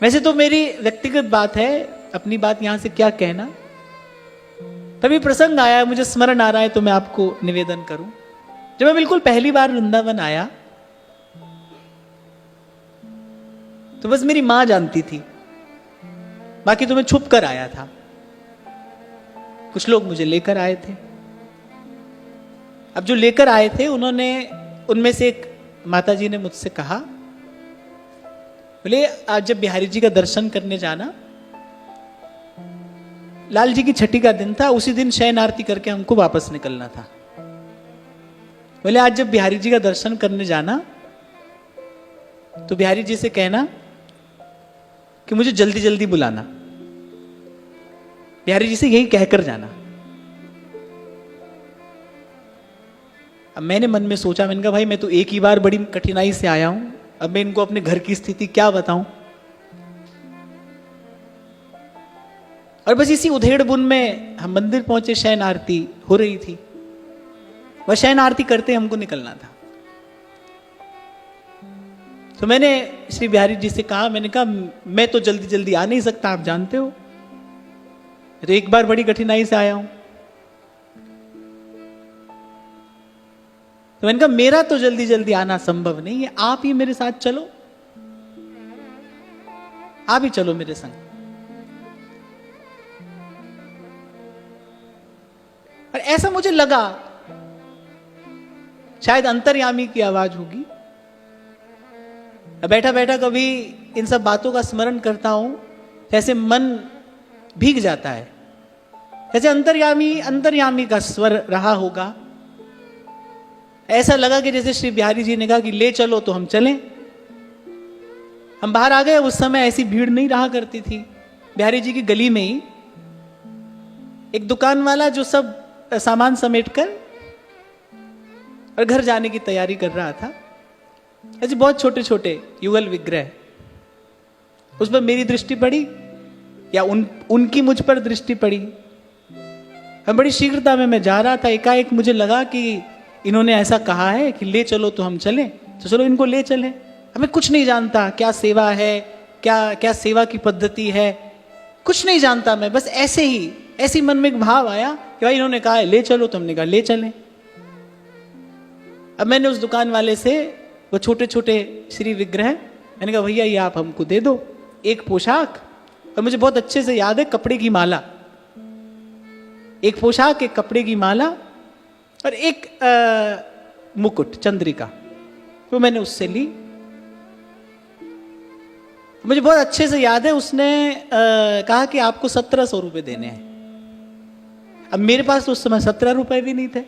वैसे तो मेरी व्यक्तिगत बात है, अपनी बात यहां से क्या कहना। तभी प्रसंग आया, मुझे स्मरण आ रहा है तो मैं आपको निवेदन करूं। जब मैं बिल्कुल पहली बार वृंदावन आया तो बस मेरी मां जानती थी, बाकी तो मैं छुप कर आया था। कुछ लोग मुझे लेकर आए थे। अब जो लेकर आए थे उनमें से एक माता जी ने मुझसे कहा, बोले आज जब बिहारी जी का दर्शन करने जाना, लाल जी की छठी का दिन था, उसी दिन शयन आरती करके हमको वापस निकलना था। बोले आज जब बिहारी जी का दर्शन करने जाना तो बिहारी जी से कहना कि मुझे जल्दी जल्दी बुलाना। बिहारी जी से यही कहकर जाना। अब मैंने मन में सोचा, मैंने कहा भाई मैं तो एक ही बार बड़ी कठिनाई से आया हूं, अब मैं इनको अपने घर की स्थिति क्या बताऊं। और बस इसी उधेड़ बुन में हम मंदिर पहुंचे, शयन आरती हो रही थी। वह शयन आरती करते हमको निकलना था। तो मैंने श्री बिहारी जी से कहा, मैंने कहा मैं तो जल्दी जल्दी आ नहीं सकता, आप जानते हो, तो एक बार बड़ी कठिनाई से आया हूं। तो मैंने कहा मेरा तो जल्दी जल्दी आना संभव नहीं है, आप ही मेरे साथ चलो, आप ही चलो मेरे संग। और ऐसा मुझे लगा, शायद अंतर्यामी की आवाज होगी। बैठा बैठा कभी इन सब बातों का स्मरण करता हूं, जैसे मन भीग जाता है, जैसे अंतर्यामी का स्वर रहा होगा। ऐसा लगा कि जैसे श्री बिहारी जी ने कहा कि ले चलो तो हम चलें। हम बाहर आ गए। उस समय ऐसी भीड़ नहीं रहा करती थी। बिहारी जी की गली में ही एक दुकान वाला जो सब सामान समेटकर और घर जाने की तैयारी कर रहा था, ऐसे बहुत छोटे छोटे युगल विग्रह, उस पर मेरी दृष्टि पड़ी या उनकी मुझ पर दृष्टि पड़ी। हम बड़ी शीघ्रता में मैं जा रहा था, एकाएक मुझे लगा कि इन्होंने ऐसा कहा है कि ले चलो तो हम चलें, तो चलो इनको ले चलें। हमें कुछ नहीं जानता क्या सेवा है, क्या सेवा की पद्धति है, कुछ नहीं जानता मैं, बस ऐसे मन में एक भाव आया कि भाई इन्होंने कहा है ले चलो, तो हमने कहा ले चलें। अब मैंने उस दुकान वाले से वो छोटे छोटे श्री विग्रह, मैंने कहा भैया ये आप हमको दे दो, एक पोशाक, और मुझे बहुत अच्छे से याद है कपड़े की माला, एक पोशाक, एक कपड़े की माला और एक मुकुट चंद्रिका, वो मैंने उससे ली। मुझे बहुत अच्छे से याद है उसने कहा कि आपको 1700 रुपये देने हैं। अब मेरे पास तो उस समय 17 रुपए भी नहीं थे।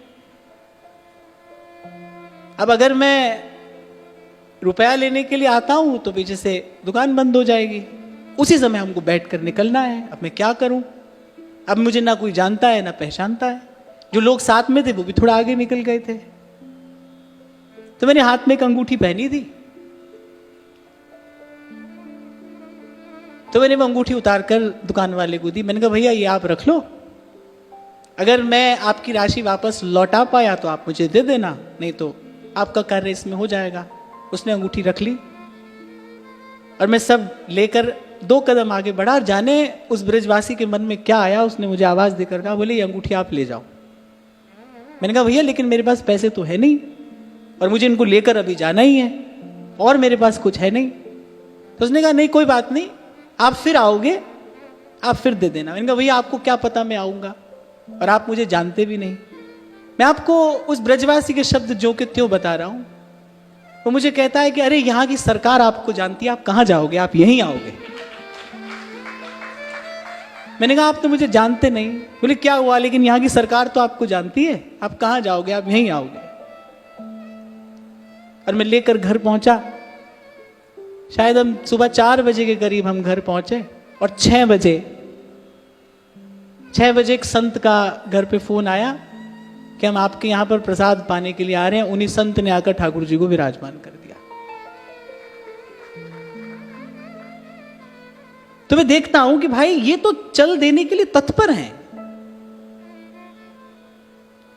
अब अगर मैं रुपया लेने के लिए आता हूं तो पीछे से दुकान बंद हो जाएगी। उसी समय हमको बैठकर निकलना है। अब मैं क्या करूं? अब मुझे ना कोई जानता है ना पहचानता है। जो लोग साथ में थे वो भी थोड़ा आगे निकल गए थे। तो मैंने हाथ में एक अंगूठी पहनी थी, तो मैंने वो अंगूठी उतारकर दुकान वाले को दी। मैंने कहा भैया ये आप रख लो, अगर मैं आपकी राशि वापस लौटा पाया तो आप मुझे दे देना, नहीं तो आपका कार्य इसमें हो जाएगा। उसने अंगूठी रख ली और मैं सब लेकर 2 कदम आगे बढ़ा। जाने उस ब्रजवासी के मन में क्या आया, उसने मुझे आवाज देकर कहा, बोले ये अंगूठी आप ले जाओ। मैंने कहा भैया लेकिन मेरे पास पैसे तो है नहीं और मुझे इनको लेकर अभी जाना ही है और मेरे पास कुछ है नहीं। तो उसने कहा नहीं कोई बात नहीं, आप फिर आओगे, आप फिर दे देना। मैंने कहा भैया आपको क्या पता मैं आऊंगा, और आप मुझे जानते भी नहीं। मैं आपको उस ब्रजवासी के शब्द जो के त्यों बता रहा हूं। वो मुझे कहता है कि अरे यहां की सरकार आपको जानती है, आप कहां जाओगे, आप यहीं आओगे। मैंने कहा आप तो मुझे जानते नहीं। बोले क्या हुआ, लेकिन यहां की सरकार तो आपको जानती है, आप कहां जाओगे, आप यहीं आओगे। और मैं लेकर घर पहुंचा। शायद हम सुबह 4 बजे के करीब हम घर पहुंचे और 6 बजे एक संत का घर पे फोन आया कि हम आपके यहां पर प्रसाद पाने के लिए आ रहे हैं। उन्हीं संत ने आकर ठाकुर जी को विराजमान कर दिया। तो मैं देखता हूं कि भाई ये तो चल देने के लिए तत्पर हैं,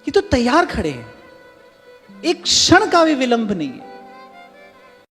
ये तो तैयार खड़े हैं, एक क्षण का भी विलंब नहीं है।